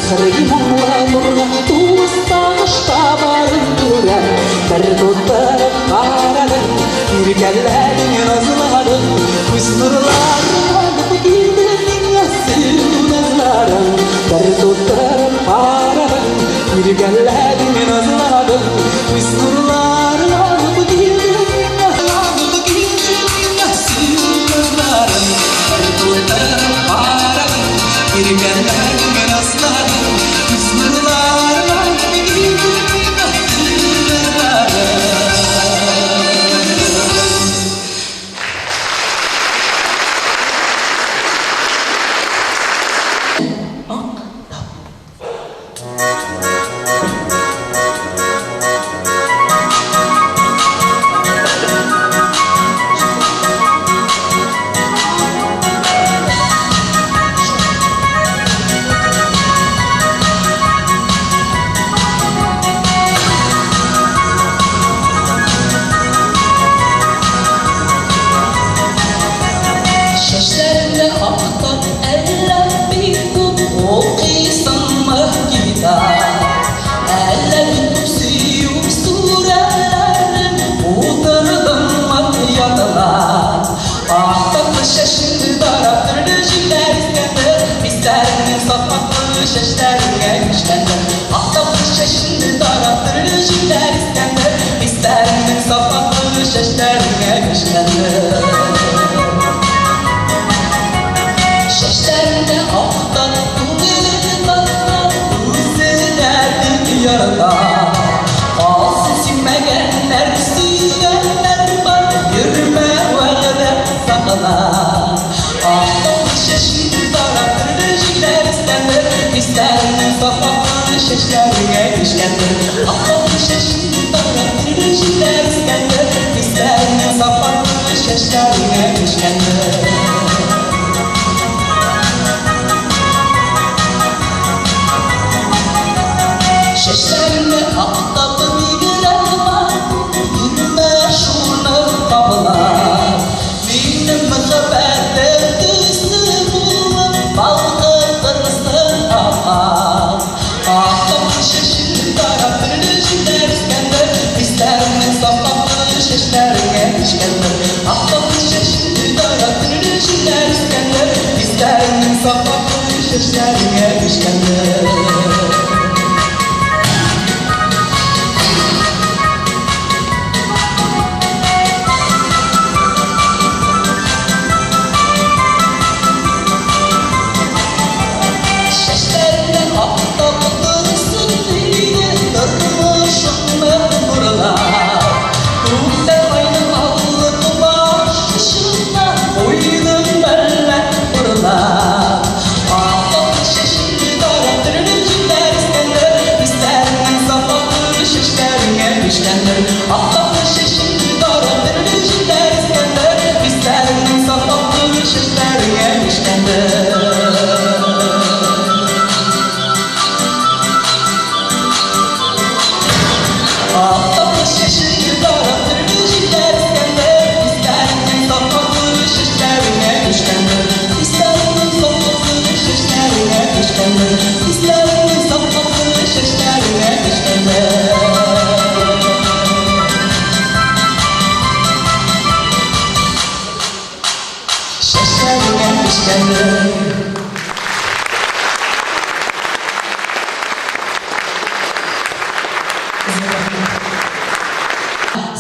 Kırgınla nurla tuğsaşta barındıran bir tutarıp karadım bir kellerin nazlarım kız nurlarım girdin yasın nazlarım bir tutarıp karadım bir kellerin nazlarım kız nurlarım girdin yasın nazlarım bir tutarıp karadım bir kellerin nazlarım kız nurlarım girdin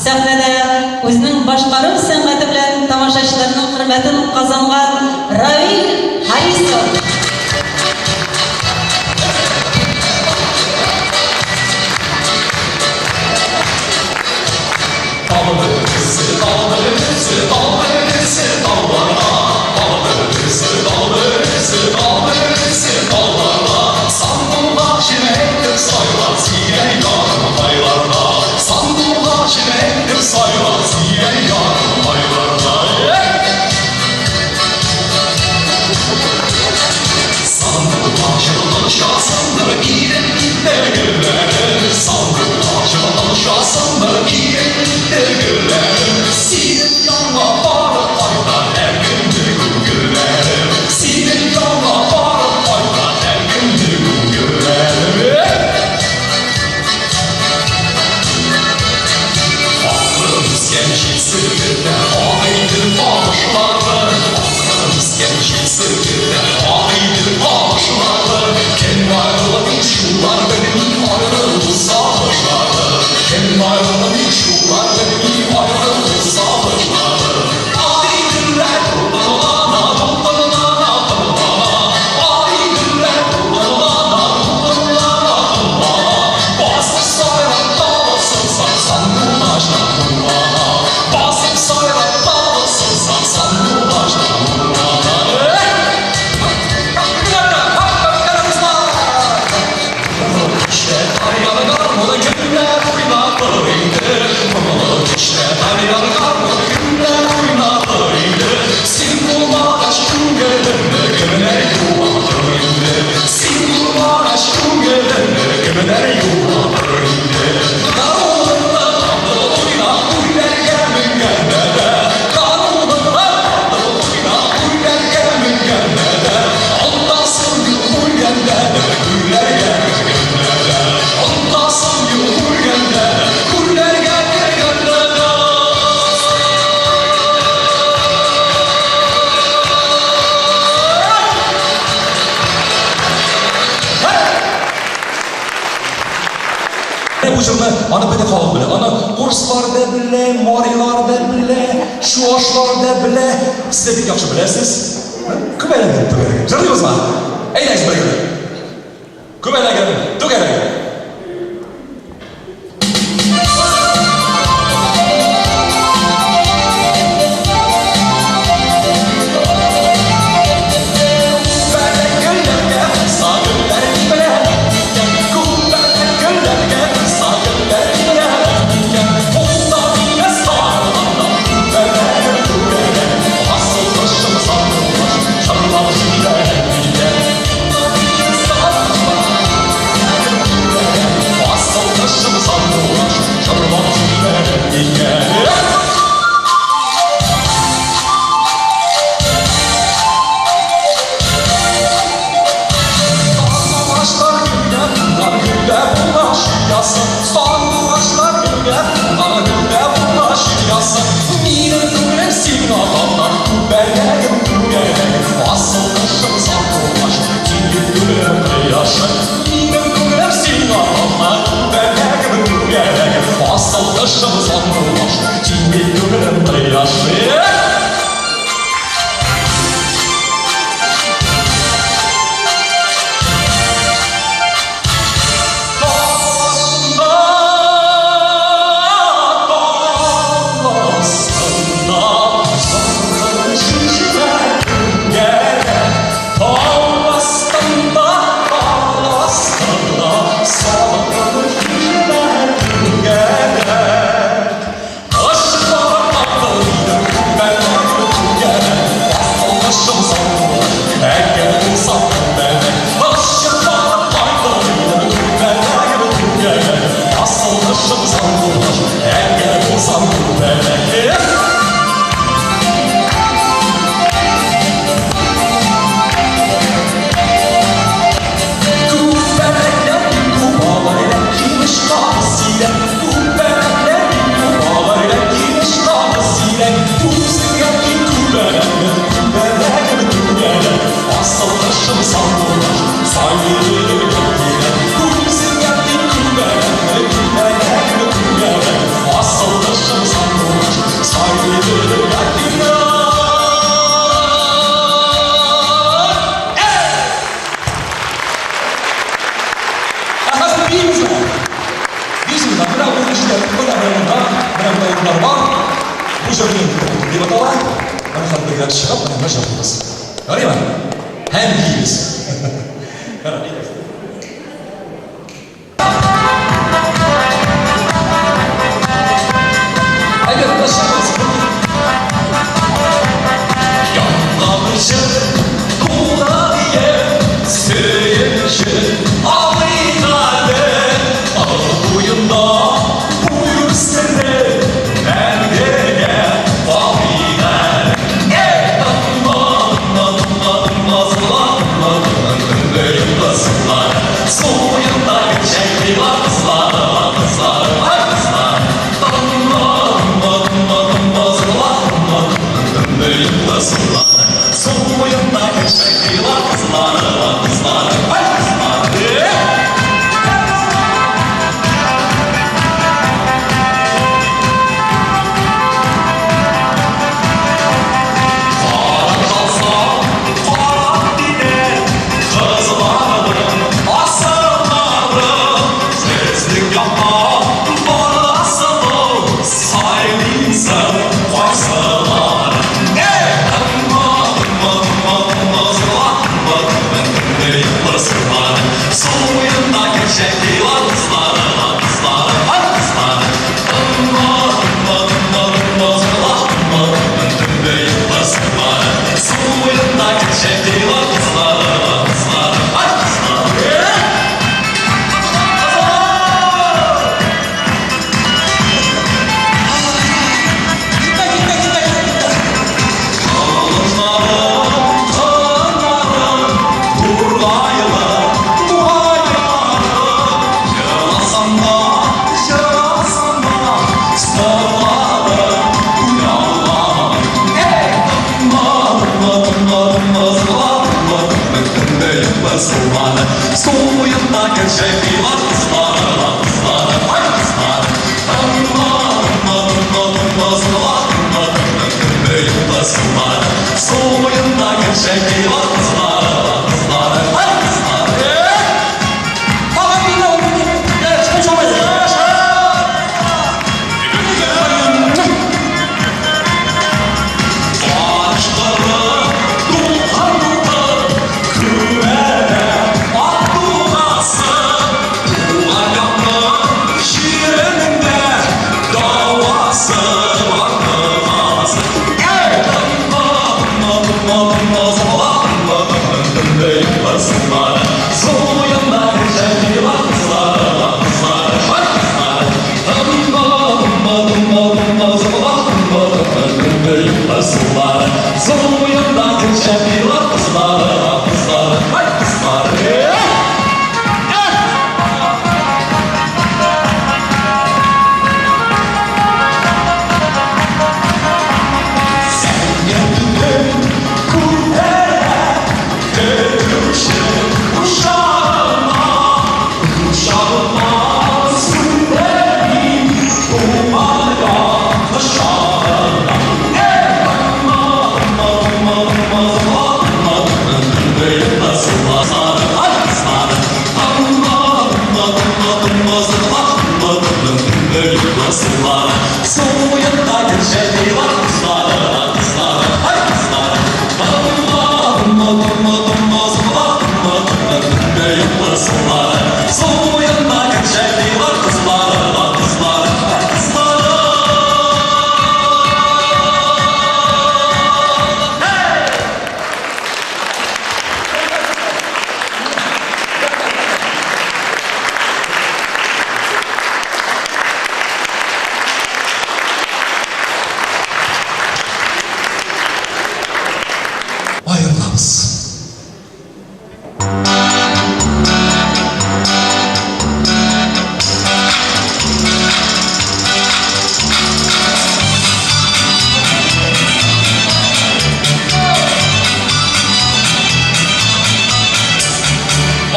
Sahnede özünün başqarım sənəti bilen tamaşaçılarının hürmetini kazanğan Ravil Harisov. Ana beni kaldı bile. Ana Kurslar da bile, Morilar da bile, Şuaşlar da bile. Siz de bir yakşı bilesiniz. Kübele gelin, tübele gelin. Zırlıyoruz mu? Eyleyiz bir gelin. Kübele gelin, tübele gelin. Asıllaşımız anılmış, cinli gönlümde yaşlı. Soğuyun da gerçek bir kızlar, kızlar, kızlar. kızlar. Soyunda gerçekli var kızlar. Kızlar, hay kızlar. Bana bir de oldu. Çıkmış olmayız. Soyundan geçen yıllar kızlar, kızlar, hay kızlar. Sen geldin kurtara, götürüşün uşağıma, uşağıma süreyim, umarga aşağıma. Soyunda geçeni var kızlar, kızlar, hay kızlar. Soyunda geçeni var kızlar, kızlar, hay kızlar. Ayrılamız.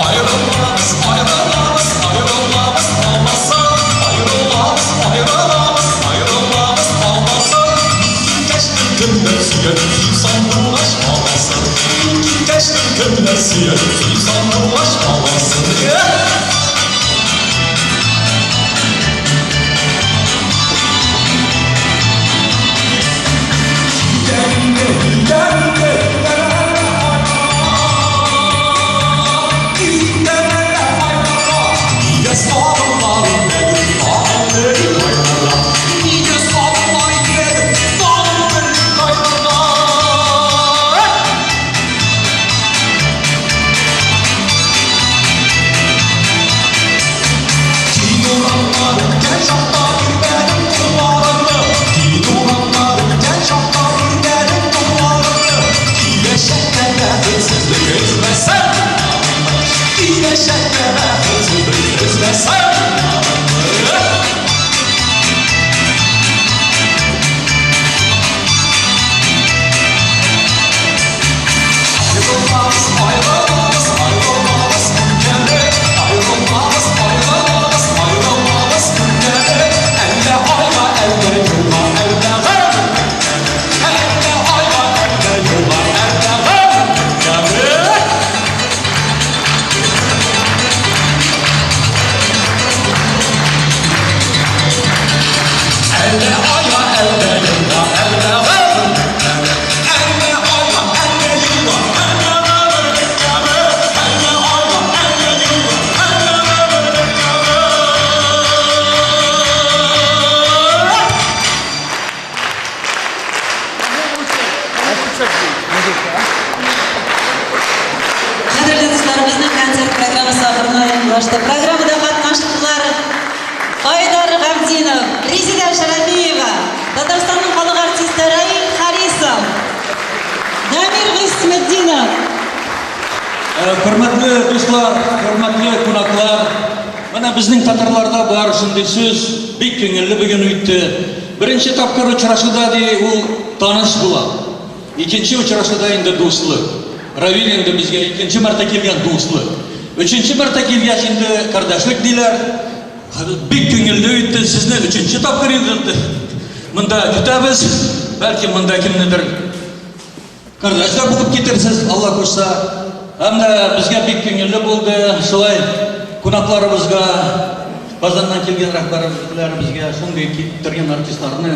Ayrılamız, ayrılamız, ayrılamız olmasın. Ayrılamız, ayrılamız, ayrılamız olmasın. Geçtim günler suya, insan aşk olmasın. Geçtim günler suya, insan aşk olmasın. Qadrli do'stlar, bizning konsert programmasi oxiriga yaqinlashdi. Programmada qatnashdilar Haydar G'amdinov, Rezida Sharafiyeva, Tataristonning xalq artisti Ravil Harisov, Damir G'ismetdinov. Hurmatli do'stlar, hurmatli qonaqlar, mana bizning Tatarlarda bor shunday so'z, bek ko'ngilli bugun o'tdi. Birinchi topqir uchrashuvda u tanish bo'ladi. Ikkinchi uchrashuvda endi do'stlik. Ravil endi bizga ikkinchi marta kelgan do'stlik. Uchinchi marta kelgach endi qardoshlik deylar. Bek ko'ngilli o'tdi, sizni uchinchi topqir endi. Bunda kutamiz, balki bunda kimnidir Kardeşler bulup getirsiz Allah koşsa. Hem de bizge bek köngüllü buldu. Şulay kunaklarımızga, Kazandan kelgen rahbarlarimizga, shunday keltirgan artistlarni,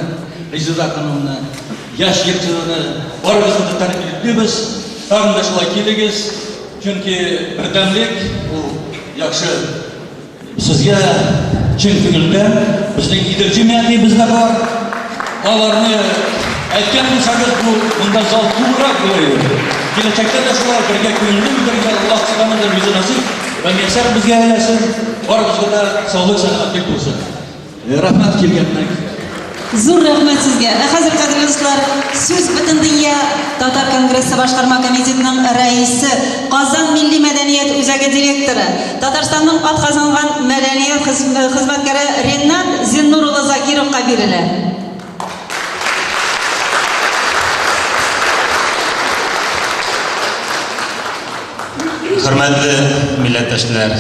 Rezida xonimni, yosh yigitlarni orqasidan tarbiylaymiz. Hamda shulay keligiz. Chunki birdamlik u yaxshi. Sizga chin ko'ngildan bizning idil jamiyatimiz bor. Ularni aytgan bo'lsangiz bu bundan zavqliroq bo'ladi. Kelajakda da shulay birga ko'ngilli birga Alloh subhanahu va taolo va meksar bizga aylasin. Oramizga da sog'lik salomatlik bo'lsin. Rahmat kelgandan. Zo'r rahmat sizga. Hozir qadrli do'stlar, so'z butun dunyo Tatar Kongressi boshqarma komitetining raisi, Qozon milliy madaniyat o'zagi direktori, Tataristonning atqazongan madaniyat xizmatkari Renat Zinnuro'g'li Zakirovga beriladi. Hürmetli milletdaşlar,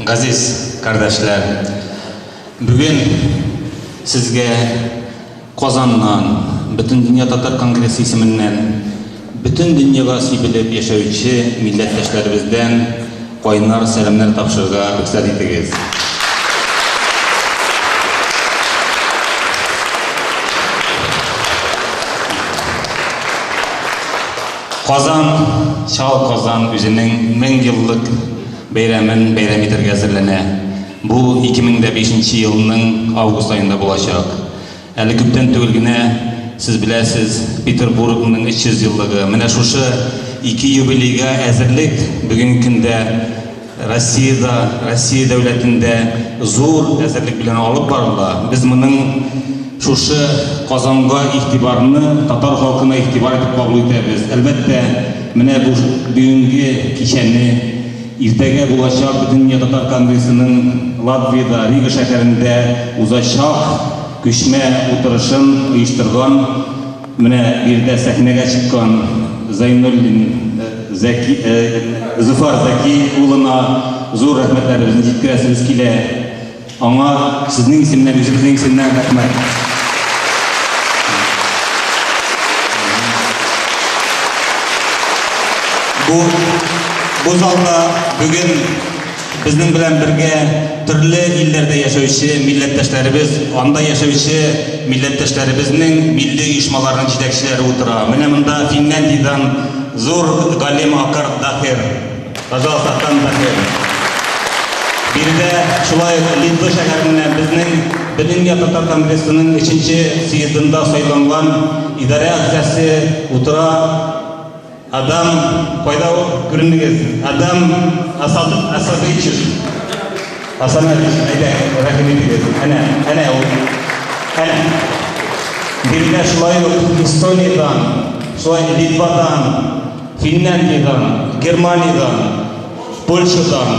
gaziz kardeşler, bugün sizge Qozondan, bütün Dünya Tatar Kongresi isiminden, bütün dünyaga sübilip yaşayıcı milletdaşlarımızdan koyunlar selamlar tapşırıga ruhsat etiniz. Qozon, Şal Qozon özünün 1000 yıllık bayramın bayram etirge hazırlanı. Bu 2005 yılının Ağustos ayında bulacak. Әлі көптен түгілгіне siz biləsiz, Peterburg'ның 300 yıllığı. Менә шушы 2 юбилейга әзірлік бүгінгі күндә Россия дәүләтендә зур әзірлік белән алып барыла. Biz моның шушы Qozonga игътибарны, татар халкына игътибар итеп кабул итәбез. Әлбәттә, менә бу бүгенге кичәне иртәгә булачак Dünya Tatar Kongressының Латвияда, Рига шәһәрендә узачак күчмә утырышын оештырган, менә бирдә сәхнәгә чыккан Зуфар Зәки улына зур рәхмәтләребезне җиткерәсебез килә. Аңа сезнең исемнән, үзебезнең исемнән рәхмәт. Bu залда бүген безнең белән бергә төрле илләрдә яшәүче милләттәшләребез, анда яшәүче милләттәшләребезнең милли оешмаларының җитәкчеләре утыра. Менә монда Финляндиядән зур галим Акар Дахир. Пожалуйста, Акар Дахир. Бирдә шулай Литва шәһәреннән безнең Dünya Tatar Kongressының 3-нче съездында сайланган идарә әгъзасы утыра. Adam koyda göründünüz. Adam Asadovich. Asadovich. Ayda rahmet ediniz. Ana o. Ana. Birde şulay Estoniyadan, şulay Litva'dan, Finlandiya'dan, Germaniyadan, Polşa'dan,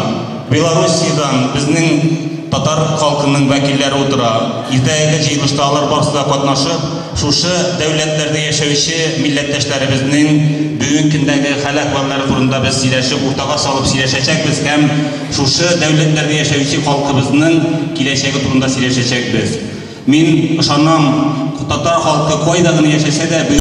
Belarusiya'dan bizning Tatar halkının vekilleri otura. İrtəgə jığılışda alır barısında qatnaşıb, şuшы dövlətlerde yaşayışı milletdaşlarımızın bugün gündəki xalq valları turunda biz siləşib, ortağa salıb siləşəcəkbiz. Həm şuшы dövlətlerde yaşayışı xalqımızın gələcəyi turunda siləşəcəkbiz. Min ışanam, Tatar halkı koydağını yaşasa da